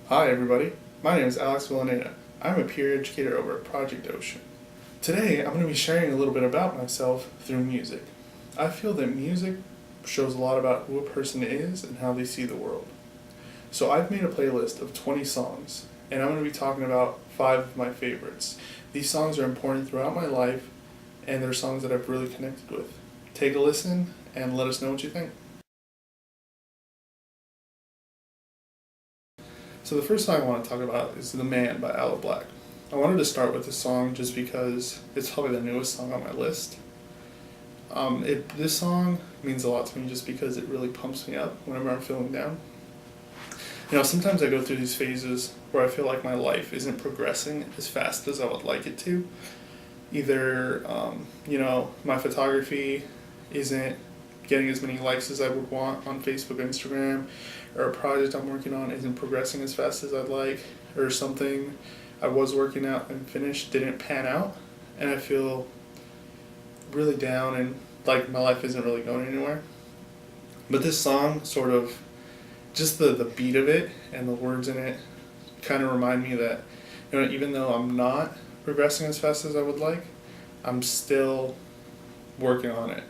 Hi everybody, my name is Alex Villaneda. I'm a peer educator over at Project Ocean. Today I'm going to be sharing a little bit about myself through music. I feel that music shows a lot about who a person is and how they see the world. So I've made a playlist of 20 songs, and I'm going to be talking about 5 of my favorites. These songs are important throughout my life, and they're songs that I've really connected with. Take a listen and let us know what you think. So the first song I want to talk about is The Man by Aloe Blacc. I wanted to start with this song just because it's probably the newest song on my list. This song means a lot to me just because it really pumps me up whenever I'm feeling down. Sometimes I go through these phases where I feel like my life isn't progressing as fast as I would like it to. Either, my photography isn't getting as many likes as I would want on Facebook or Instagram, or a project I'm working on isn't progressing as fast as I'd like, or something I was working out and finished didn't pan out, and I feel really down and like my life isn't really going anywhere. But this song sort of, just the beat of it and the words in it kind of remind me that, even though I'm not progressing as fast as I would like, I'm still working on it.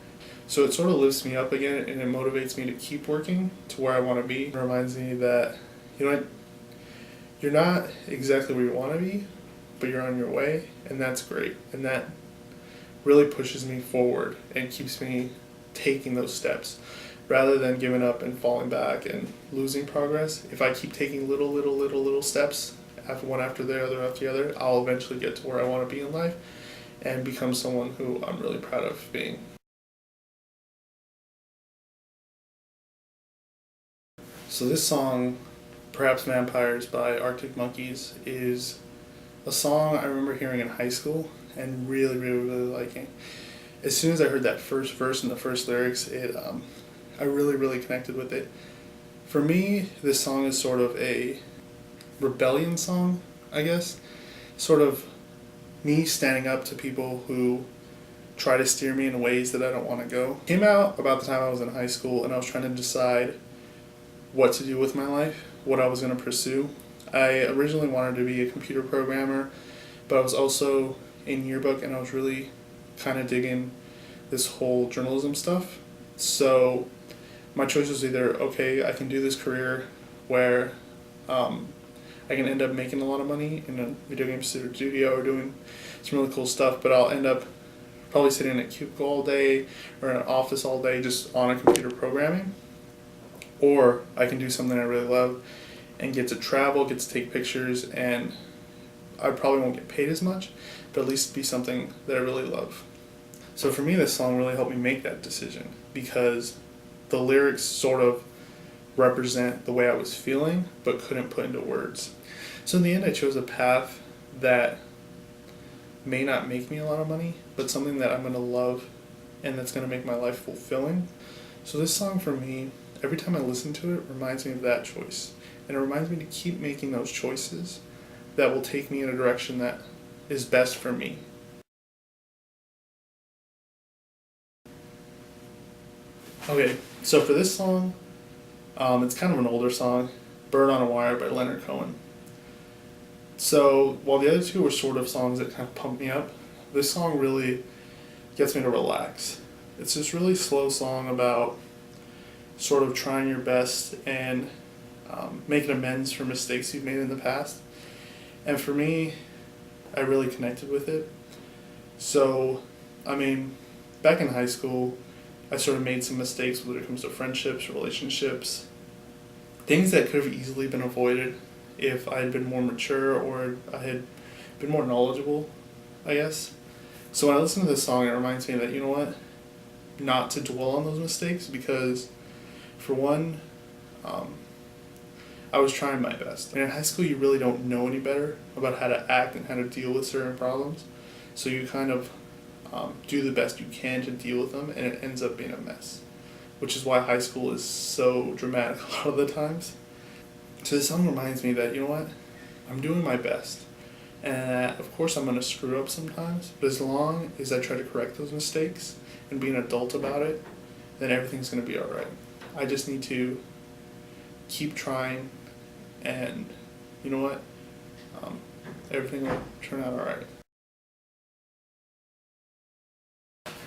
So it sort of lifts me up again and it motivates me to keep working to where I want to be. It reminds me that, you're not exactly where you want to be, but you're on your way, and that's great. And that really pushes me forward and keeps me taking those steps rather than giving up and falling back and losing progress. If I keep taking little steps, one after the other, I'll eventually get to where I want to be in life and become someone who I'm really proud of being. So this song, Perhaps Vampires by Arctic Monkeys, is a song I remember hearing in high school and really liking. As soon as I heard that first verse and the first lyrics, I really connected with it. For me, this song is sort of a rebellion song, I guess. Sort of me standing up to people who try to steer me in ways that I don't want to go. It came out about the time I was in high school and I was trying to decide what to do with my life, what I was going to pursue. I originally wanted to be a computer programmer, but I was also in yearbook and I was really kind of digging this whole journalism stuff. So my choice was either, okay, I can do this career where I can end up making a lot of money in a video game studio or doing some really cool stuff, but I'll end up probably sitting in a cubicle all day or in an office all day just on a computer programming. Or I can do something I really love and get to travel, get to take pictures, and I probably won't get paid as much, but at least be something that I really love. So for me, this song really helped me make that decision because the lyrics sort of represent the way I was feeling but couldn't put into words. So in the end, I chose a path that may not make me a lot of money, but something that I'm going to love and that's going to make my life fulfilling. So this song for me, every time I listen to it, reminds me of that choice. And it reminds me to keep making those choices that will take me in a direction that is best for me. Okay, so for this song, it's kind of an older song, Bird on a Wire by Leonard Cohen. So while the other two were sort of songs that kind of pump me up, this song really gets me to relax. It's this really slow song about sort of trying your best and making amends for mistakes you've made in the past. And for me, I really connected with it. So, back in high school, I sort of made some mistakes when it comes to friendships, relationships, things that could have easily been avoided if I had been more mature or I had been more knowledgeable, I guess. So when I listen to this song, it reminds me that, not to dwell on those mistakes because, for one, I was trying my best. And in high school, you really don't know any better about how to act and how to deal with certain problems. So you kind of do the best you can to deal with them, and it ends up being a mess, which is why high school is so dramatic a lot of the times. So this song reminds me that, I'm doing my best. And of course I'm going to screw up sometimes, but as long as I try to correct those mistakes and be an adult about it, then everything's going to be alright. I just need to keep trying and you know what, everything will turn out alright.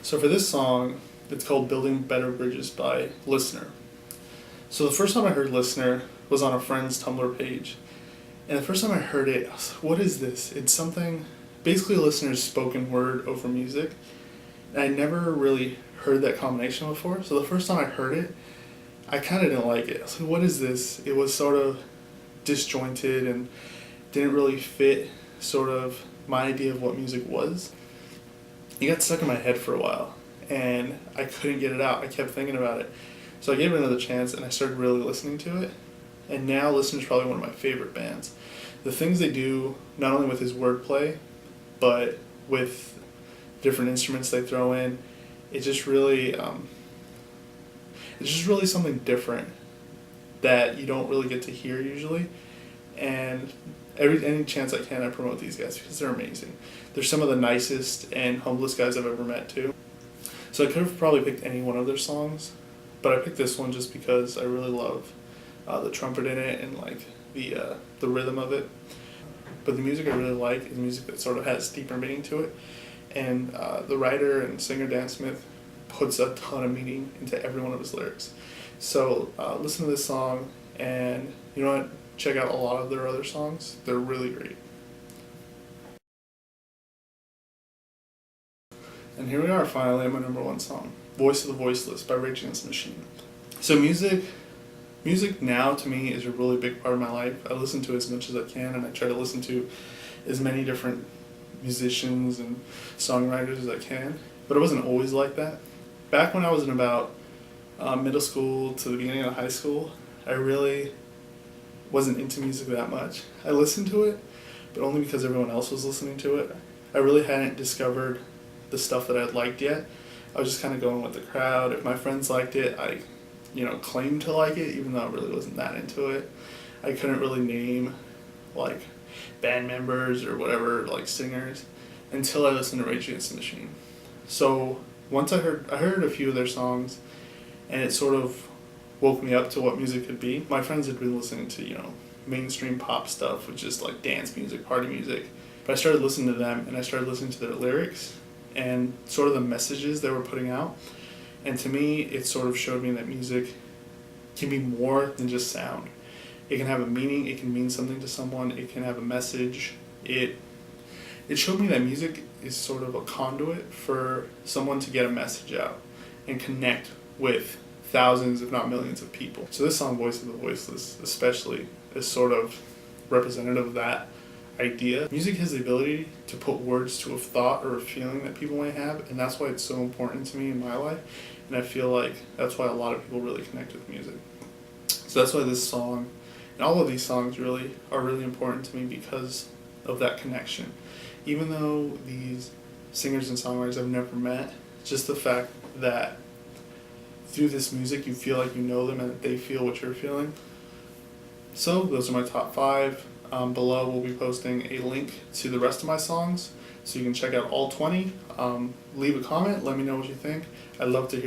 So for this song, it's called Building Better Bridges by Listener. So the first time I heard Listener was on a friend's Tumblr page. And the first time I heard it, I was like, what is this? It's something, basically Listener's spoken word over music. And I never really heard that combination before. So the first time I heard it, I kind of didn't like it. I was like, what is this? It was sort of disjointed and didn't really fit sort of my idea of what music was. It got stuck in my head for a while, and I couldn't get it out. I kept thinking about it. So I gave it another chance, and I started really listening to it. And now Listener's probably one of my favorite bands. The things they do, not only with his wordplay, but with different instruments they throw in, it's just really something different that you don't really get to hear usually. And any chance I can, I promote these guys because they're amazing. They're some of the nicest and humblest guys I've ever met too. So I could have probably picked any one of their songs, but I picked this one just because I really love the trumpet in it and like the rhythm of it. But the music I really like is music that sort of has deeper meaning to it. And the writer and singer Dan Smith puts a ton of meaning into every one of his lyrics. So listen to this song, and you know what? Check out a lot of their other songs. They're really great. And here we are finally at my number one song, Voice of the Voiceless by Rage Against the Machine. So music now to me is a really big part of my life. I listen to it as much as I can, and I try to listen to as many different musicians and songwriters as I can. But it wasn't always like that. Back when I was in about middle school to the beginning of high school, I really wasn't into music that much. I listened to it, but only because everyone else was listening to it. I really hadn't discovered the stuff that I'd liked yet. I was just kind of going with the crowd. If my friends liked it, I claimed to like it, even though I really wasn't that into it. I couldn't really name like band members or whatever, like singers, until I listened to Rage Against the Machine. So once I heard a few of their songs, and it sort of woke me up to what music could be. My friends had been listening to, mainstream pop stuff, which is like dance music, party music. But I started listening to them, and I started listening to their lyrics and sort of the messages they were putting out. And to me, it sort of showed me that music can be more than just sound. It can have a meaning, it can mean something to someone, it can have a message. It showed me that music is sort of a conduit for someone to get a message out and connect with thousands, if not millions, of people. So this song, Voice of the Voiceless, especially, is sort of representative of that idea. Music has the ability to put words to a thought or a feeling that people may have, and that's why it's so important to me in my life, and I feel like that's why a lot of people really connect with music. So that's why this song, and all of these songs really are really important to me because of that connection. Even though these singers and songwriters I've never met, just the fact that through this music you feel like you know them and that they feel what you're feeling. So those are my top 5. Below we'll be posting a link to the rest of my songs so you can check out all 20. Leave a comment, let me know what you think. I'd love to hear